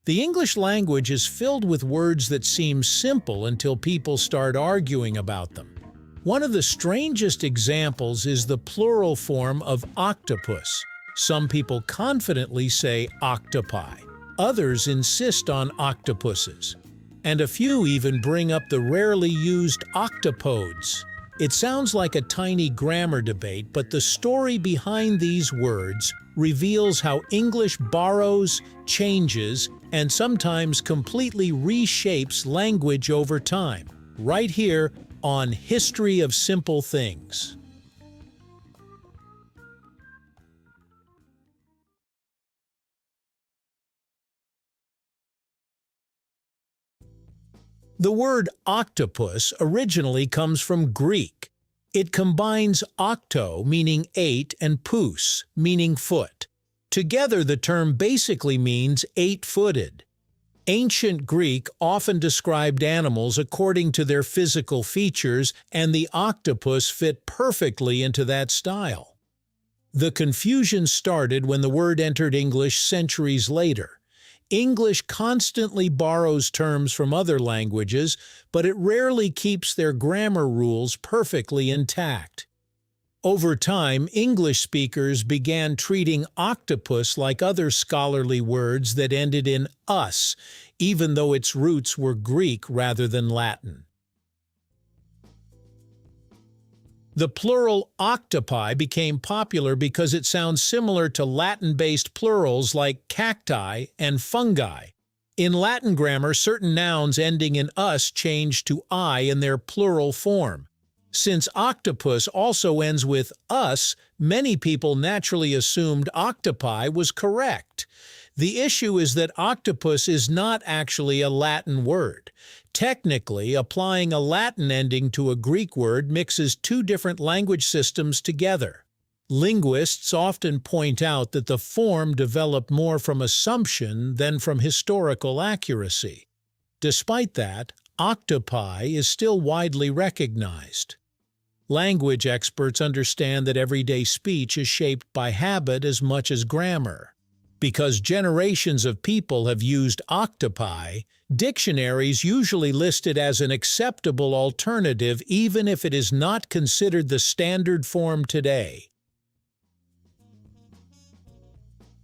The English language is filled with words that seem simple until people start arguing about them. One of the strangest examples is the plural form of octopus. Some people confidently say octopi. Others insist on octopuses. And a few even bring up the rarely used octopodes. It sounds like a tiny grammar debate, but the story behind these words reveals how English borrows, changes, and sometimes completely reshapes language over time, right here on History of Simple Things. The word octopus originally comes from Greek. It combines octo, meaning 8, and pous, meaning foot. Together, the term basically means 8-footed. Ancient Greek often described animals according to their physical features, and the octopus fit perfectly into that style. The confusion started when the word entered English centuries later. English constantly borrows terms from other languages, but it rarely keeps their grammar rules perfectly intact. Over time, English speakers began treating octopus like other scholarly words that ended in "us," even though its roots were Greek rather than Latin. The plural octopi became popular because it sounds similar to Latin-based plurals like cacti and fungi. In Latin grammar, certain nouns ending in "us" changed to "I" in their plural form. Since octopus also ends with "us," many people naturally assumed octopi was correct. The issue is that octopus is not actually a Latin word. Technically, applying a Latin ending to a Greek word mixes two different language systems together. Linguists often point out that the form developed more from assumption than from historical accuracy. Despite that, octopi is still widely recognized. Language experts understand that everyday speech is shaped by habit as much as grammar. Because generations of people have used octopi, dictionaries usually list it as an acceptable alternative even if it is not considered the standard form today.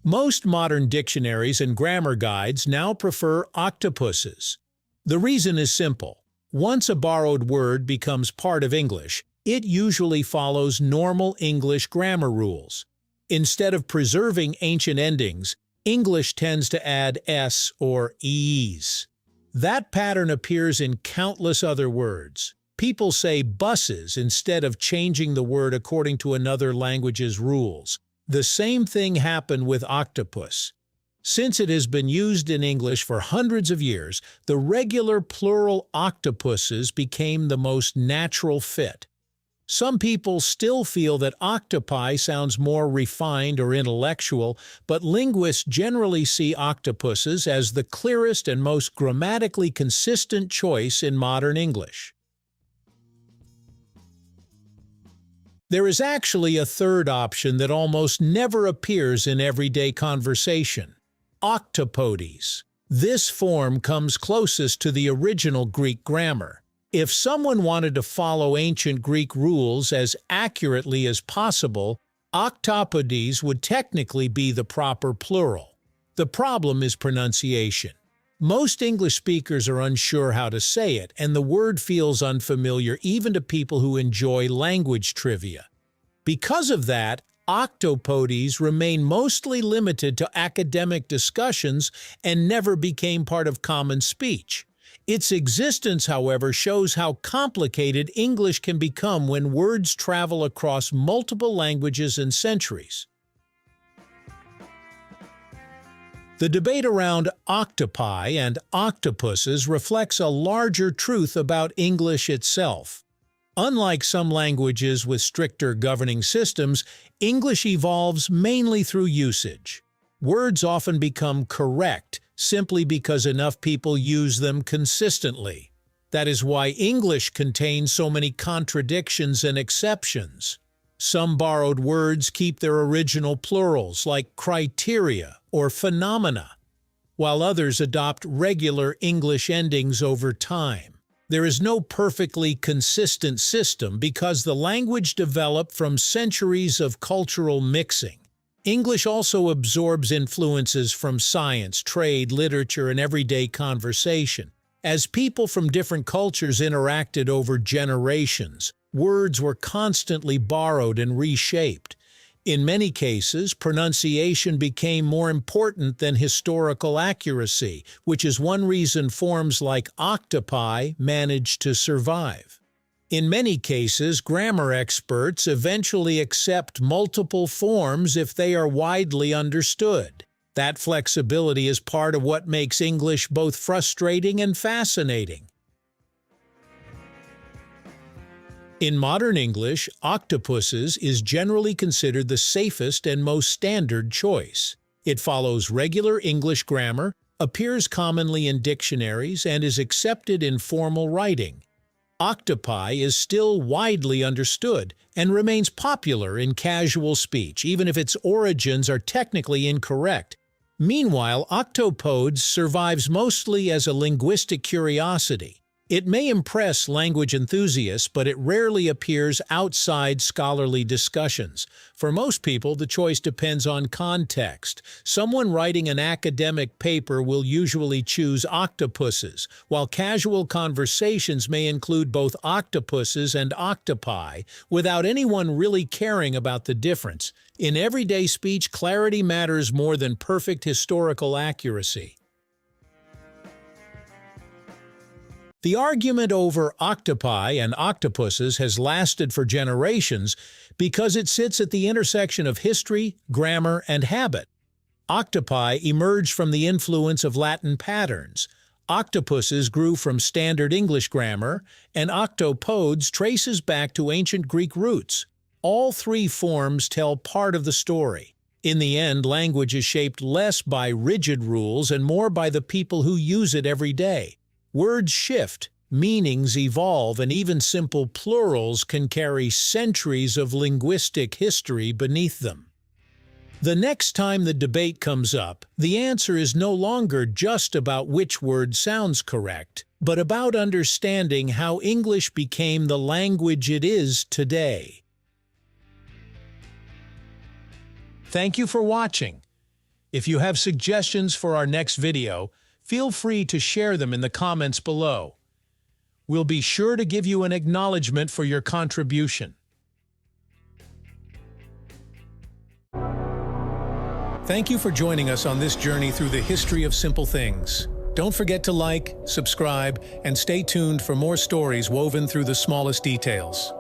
Most modern dictionaries and grammar guides now prefer octopuses. The reason is simple. Once a borrowed word becomes part of English, it usually follows normal English grammar rules. Instead of preserving ancient endings, English tends to add s or es. That pattern appears in countless other words. People say buses instead of changing the word according to another language's rules. The same thing happened with octopus. Since it has been used in English for hundreds of years, the regular plural octopuses became the most natural fit. Some people still feel that octopi sounds more refined or intellectual, but linguists generally see octopuses as the clearest and most grammatically consistent choice in modern English. There is actually a third option that almost never appears in everyday conversation: Octopodes. This form comes closest to the original Greek grammar. If someone wanted to follow ancient Greek rules as accurately as possible, Octopodes would technically be the proper plural. The problem is pronunciation. Most English speakers are unsure how to say it, and the word feels unfamiliar even to people who enjoy language trivia. Because of that, Octopodes remain mostly limited to academic discussions and never became part of common speech. Its existence, however, shows how complicated English can become when words travel across multiple languages and centuries. The debate around octopi and octopuses reflects a larger truth about English itself. Unlike some languages with stricter governing systems, English evolves mainly through usage. Words often become correct simply because enough people use them consistently. That is why English contains so many contradictions and exceptions. Some borrowed words keep their original plurals, like criteria or phenomena, while others adopt regular English endings over time. There is no perfectly consistent system because the language developed from centuries of cultural mixing. English also absorbs influences from science, trade, literature, and everyday conversation. As people from different cultures interacted over generations, words were constantly borrowed and reshaped. In many cases, pronunciation became more important than historical accuracy, which is one reason forms like octopi managed to survive. In many cases, grammar experts eventually accept multiple forms if they are widely understood. That flexibility is part of what makes English both frustrating and fascinating. In modern English, octopuses is generally considered the safest and most standard choice. It follows regular English grammar, appears commonly in dictionaries, and is accepted in formal writing. Octopi is still widely understood and remains popular in casual speech, even if its origins are technically incorrect. Meanwhile, Octopodes survives mostly as a linguistic curiosity. It may impress language enthusiasts, but it rarely appears outside scholarly discussions. For most people, the choice depends on context. Someone writing an academic paper will usually choose octopuses, while casual conversations may include both octopuses and octopi, without anyone really caring about the difference. In everyday speech, clarity matters more than perfect historical accuracy. The argument over octopi and octopuses has lasted for generations because it sits at the intersection of history, grammar, and habit. Octopi emerged from the influence of Latin patterns. Octopuses grew from standard English grammar, and octopodes traces back to ancient Greek roots. All three forms tell part of the story. In the end, language is shaped less by rigid rules and more by the people who use it every day. Words shift, meanings evolve, and even simple plurals can carry centuries of linguistic history beneath them. The next time the debate comes up, the answer is no longer just about which word sounds correct, but about understanding how English became the language it is today. Thank you for watching. If you have suggestions for our next video, feel free to share them in the comments below. We'll be sure to give you an acknowledgement for your contribution. Thank you for joining us on this journey through the history of simple things. Don't forget to like, subscribe, and stay tuned for more stories woven through the smallest details.